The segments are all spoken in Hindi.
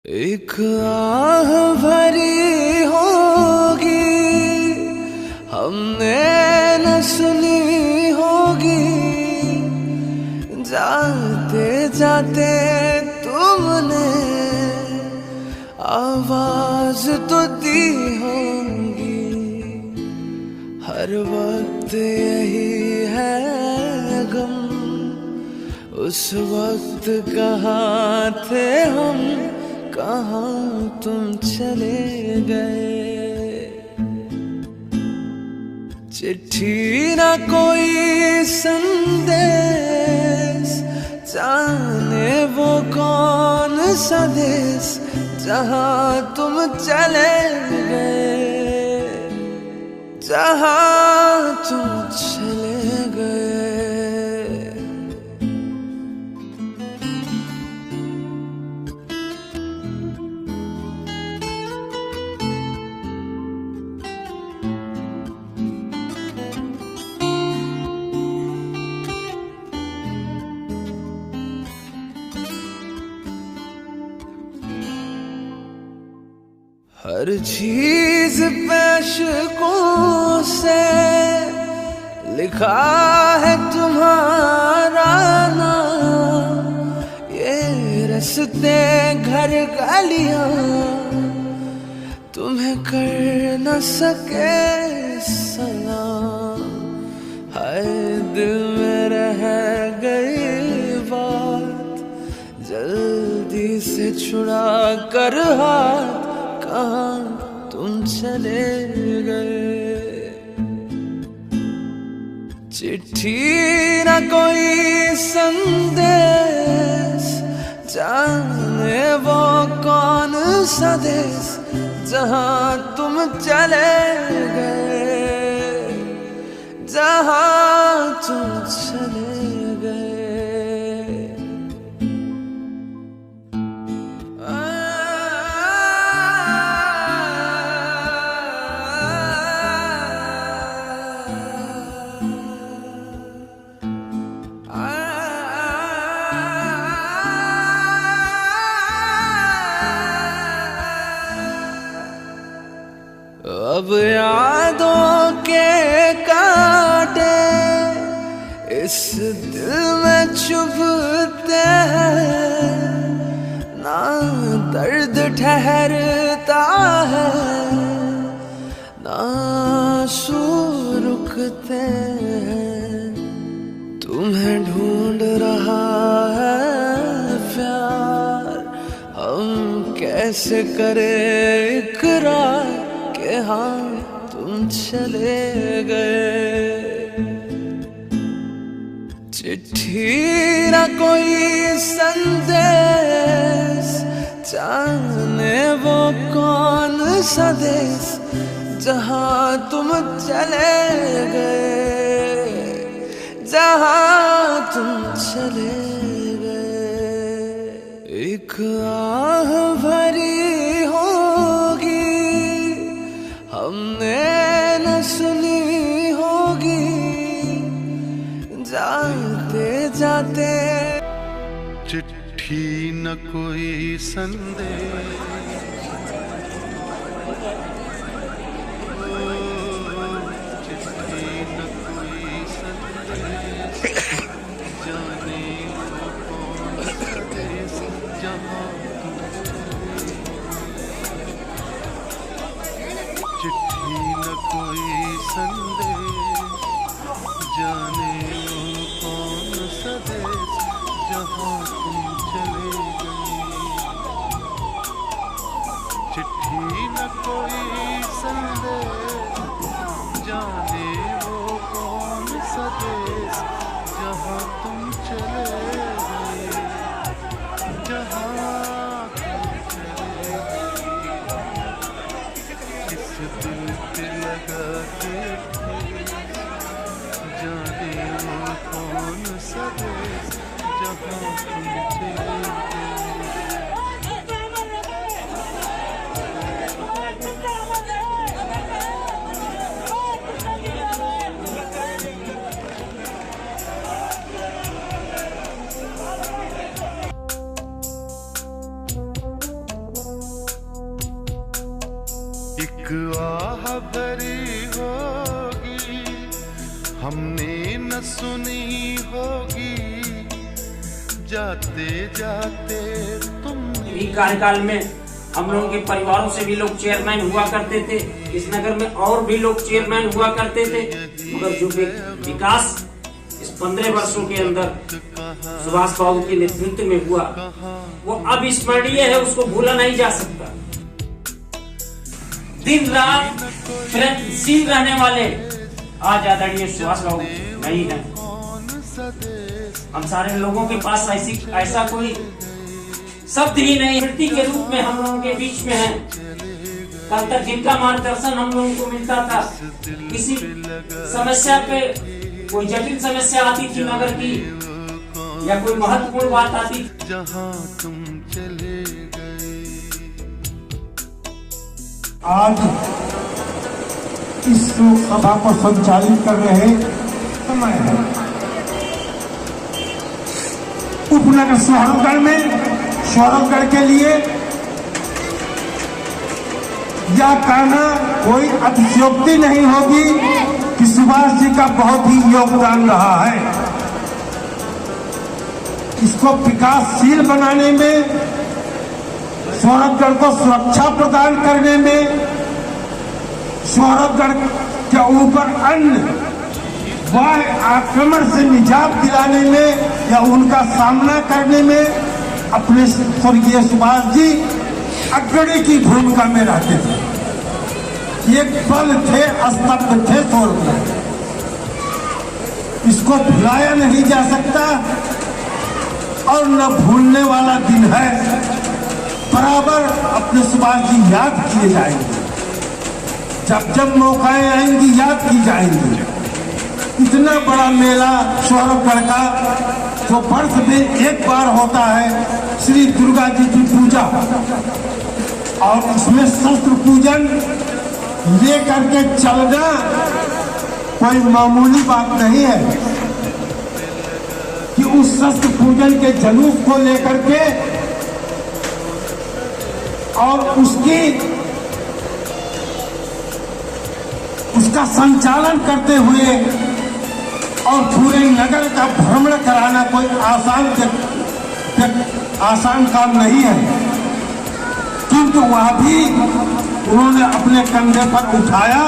एक आह भरी होगी हमने न सुनी होगी, जाते जाते तुमने आवाज तो दी होगी। हर वक्त यही है गम, उस वक्त कहाँ थे हम, कहाँ तुम चले गए। चिट्ठी ना कोई संदेश, जाने वो कौन सा देश जहाँ तुम चले गए, जहाँ तुम चले गए। हर चीज पैशकों से लिखा है तुम्हारा नाम, ये रस्ते घर गलियां तुम्हें कर न सके सलाम। हाय दिल में रह गई बात, जल्दी से छुड़ा कर हाथ, कहाँ तुम चले गए। चिट्ठी ना कोई संदेश, जाने वो कौन सा देश जहाँ तुम चले गए, जहाँ तुम चले गए। अब यादों के कांटे इस दिल में चुभते हैं, ना दर्द ठहरता है, ना आंसू रुकते हैं। तुम्हें ढूंढ रहा है प्यार, हम कैसे करें इकरार कि हाँ तुम चले गए। चिट्ठी ना कोई संदेश, जाने वो कौन सा देश जहाँ तुम चले गए, जहाँ तुम चले गए। एक आह भरी होगी हमने न सुनी होगी, जाते जाते। चिट्ठी न कोई संदेश, चिट्ठी न कोई संदेश, जाने वो कौन सा देश जहाँ तुम चले। चिट्ठी न कोई संदेश, जाने वो कौन सा देश जहाँ तुम चले गए। चिट्ठी न कोई संदेश, जाने वो कौन सा देश जहाँ तुम चले गए, जहाँ तुम चले गए। किस दिल पे लगा के जाने वो कौन सा देश जहाँ तुम चले गए। एक आह भरी होगी हमने न सुनी होगी, जाते जाते तुमने। कार्यकाल में हम लोगों के परिवारों से भी लोग चेयरमैन हुआ करते थे, इस नगर में और भी लोग चेयरमैन हुआ करते थे, मगर जो विकास इस 15 वर्षों के अंदर सुभाष बाबू के नेतृत्व में हुआ वो अविस्मरणीय है, उसको भूला नहीं जा सकता। दिन रात प्रयत्नशील रहने वाले आज आदरणीय सुभाष बाबू नहीं है। हम सारे लोगों के पास ऐसा कोई शब्द ही नहीं, व्यक्ति के रूप में हम लोगों के बीच में है। कल तक जिनका मार्गदर्शन हम लोगों को मिलता था, किसी समस्या पे कोई जटिल समस्या आती थी नगर की या कोई महत्वपूर्ण बात आती थी, जहां तुम चले गए। आज इस सभा को संचालित कर रहे समय है उपनगर सौरभगढ़ के लिए यह कहना कोई अतिशयोक्ति नहीं होगी कि सुभाष जी का बहुत ही योगदान रहा है। इसको विकासशील बनाने में, सौरभगढ़ को सुरक्षा प्रदान करने में, सौरभगढ़ के ऊपर अन्य वाह आक्रमण से निजात दिलाने में या उनका सामना करने में अपने स्वर्गीय सुभाष जी अग्रणी की भूमिका में रहते थे। ये बल थे, स्तंभ थे सौरभगढ़। इसको भुलाया नहीं जा सकता और न भूलने वाला दिन है। बराबर अपने सुभाष जी याद किए जाएंगे, जब जब मौकाएं आएंगी याद की जाएंगी। इतना बड़ा मेला सौरभगढ़ का जो वर्ष में एक बार होता है, श्री दुर्गा जी की पूजा, और उसमें शस्त्र पूजन लेकर के चलना कोई मामूली बात नहीं है कि उस शस्त्र पूजन के जुलूस को लेकर के और उसका संचालन करते हुए और पूरे नगर का भ्रमण कराना कोई आसान काम नहीं है, किंतु वह भी उन्होंने अपने कंधे पर उठाया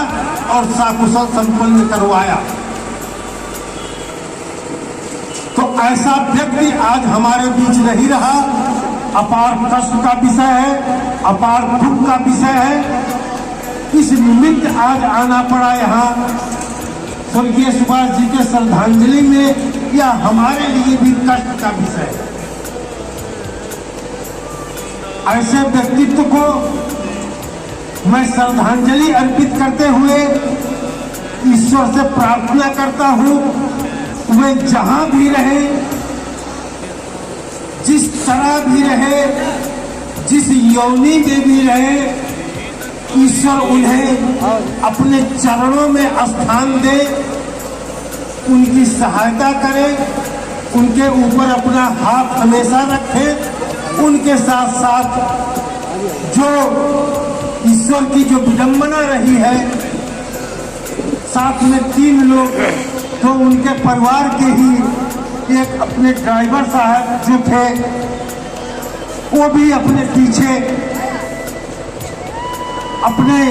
और सकुशल संपन्न करवाया। तो ऐसा व्यक्ति आज हमारे बीच नहीं रहा। अपार कष्ट का विषय है, अपार दुख का विषय है। इस निमित्त आज आना पड़ा यहाँ स्वर्गीय सुभाष जी के श्रद्धांजलि में, या हमारे लिए भी कष्ट का विषय है। ऐसे व्यक्तित्व को मैं श्रद्धांजलि अर्पित करते हुए ईश्वर से प्रार्थना करता हूँ, वे जहां भी रहे, जिस तरह भी रहे, जिस योनि में भी रहे, ईश्वर उन्हें अपने चरणों में स्थान दे, उनकी सहायता करे, उनके ऊपर अपना हाथ हमेशा रखे। उनके साथ साथ जो ईश्वर की जो विडंबना रही है, साथ में 3 लोग तो उनके परिवार के ही एक अपने ड्राइवर साहब जो थे, वो भी अपने पीछे अपने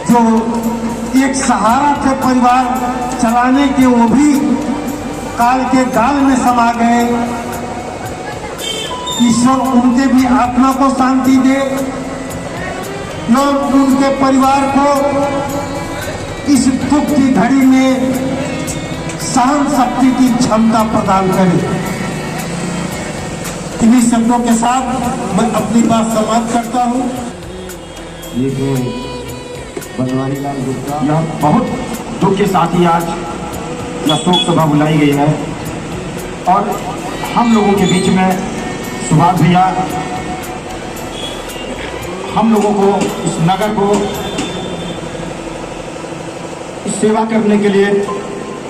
जो एक सहारा थे परिवार चलाने के, वो भी काल के गाल में समा गए। ईश्वर उनके भी आत्मा को शांति दे, न उनके परिवार को इस दुख की घड़ी में सहन शक्ति की क्षमता प्रदान करे। इन्हीं शब्दों के साथ मैं अपनी बात समाप्त करता हूँ। ये जो बनवारी लाल गुप्ता, यह बहुत दुख के साथ ही आज यह शोक सभा बुलाई गई है और हम लोगों के बीच में सुभाष भैया हम लोगों को, इस नगर को इस सेवा करने के लिए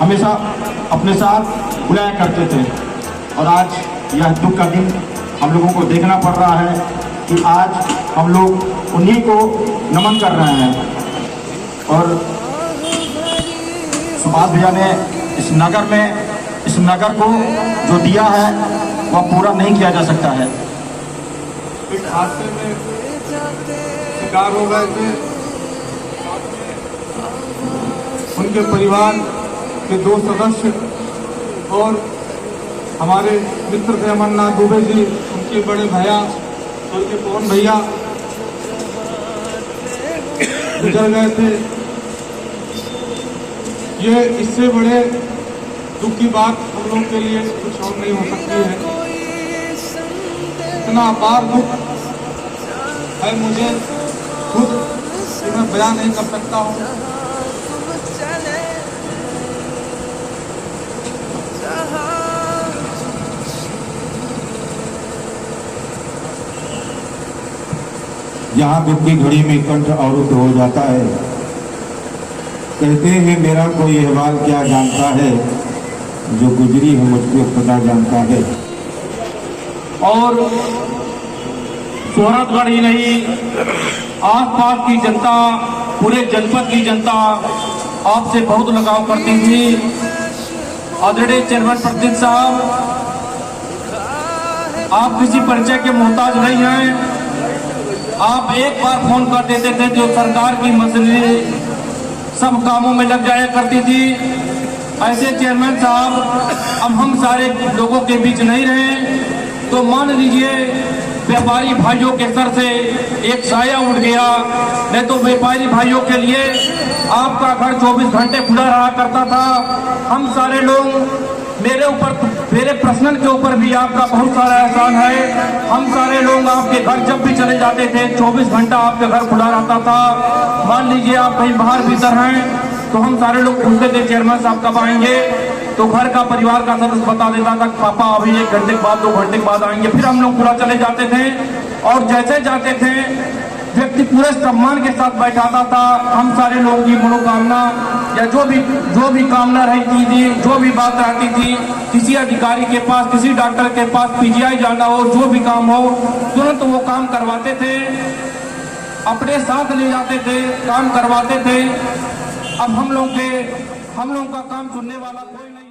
हमेशा अपने साथ बुलाया करते थे। और आज यह दुख का दिन हम लोगों को देखना पड़ रहा है कि आज हम लोग उन्हीं को नमन कर रहे हैं। और सुभाष भैया ने इस नगर को जो दिया है वह पूरा नहीं किया जा सकता है। एक हादसे में शिकार हो गए थे, उनके परिवार के 2 सदस्य और हमारे मित्र थे अमरनाथ दुबे जी, उनके बड़े भैया उनके पवन भैया गुजर गए थे। ये इससे बड़े दुख की बात हम लोग के लिए कुछ और नहीं हो सकती है। इतना अपार दुख है मुझे खुद कि मैं बयान नहीं कर सकता हूँ। यहाँ दुख की घड़ी में कंठ अवरुद्ध हो जाता है। कहते हैं मेरा कोई अहवाल क्या जानता है, जो गुजरी है मुझको खुदा जानता है। और सोहरतगढ़ ही नहीं, आसपास की जनता, पूरे जनपद की जनता आपसे बहुत लगाव करती थी। आदरणीय चेयरमैन प्रदीप साहब, आप किसी परिचय के मोहताज नहीं हैं। आप एक बार फोन कर देते थे जो सरकार की मशीनरी सब कामों में लग जाया करती थी। ऐसे चेयरमैन साहब अब हम सारे लोगों के बीच नहीं रहे तो मान लीजिए व्यापारी भाइयों के सर से एक साया उठ गया। नहीं तो व्यापारी भाइयों के लिए आपका घर 24 घंटे खुला रहा करता था। हम सारे लोग, मेरे पर्सनल के ऊपर भी आपका बहुत सारा एहसान है। हम सारे लोग आपके घर जब भी चले जाते थे 24 घंटा आपके घर खुला रहता था। मान लीजिए आप कहीं बाहर भीतर हैं तो हम सारे लोग पूछते थे चेयरमैन साहब कब आएंगे, तो घर का परिवार का सदस्य बता देता था पापा अभी 1 घंटे के बाद 2 घंटे के बाद आएंगे। फिर हम लोग पूरा चले जाते थे और जैसे जाते थे व्यक्ति पूरे सम्मान के साथ बैठाता था। हम सारे लोगों की मनोकामना या जो भी कामना रहती थी, जो भी बात रहती थी, किसी अधिकारी के पास, किसी डॉक्टर के पास पीजीआई जाना हो, जो भी काम हो, तुरंत वो काम करवाते थे, अपने साथ ले जाते थे, काम करवाते थे। अब हम लोग का काम सुनने वाला कोई नहीं।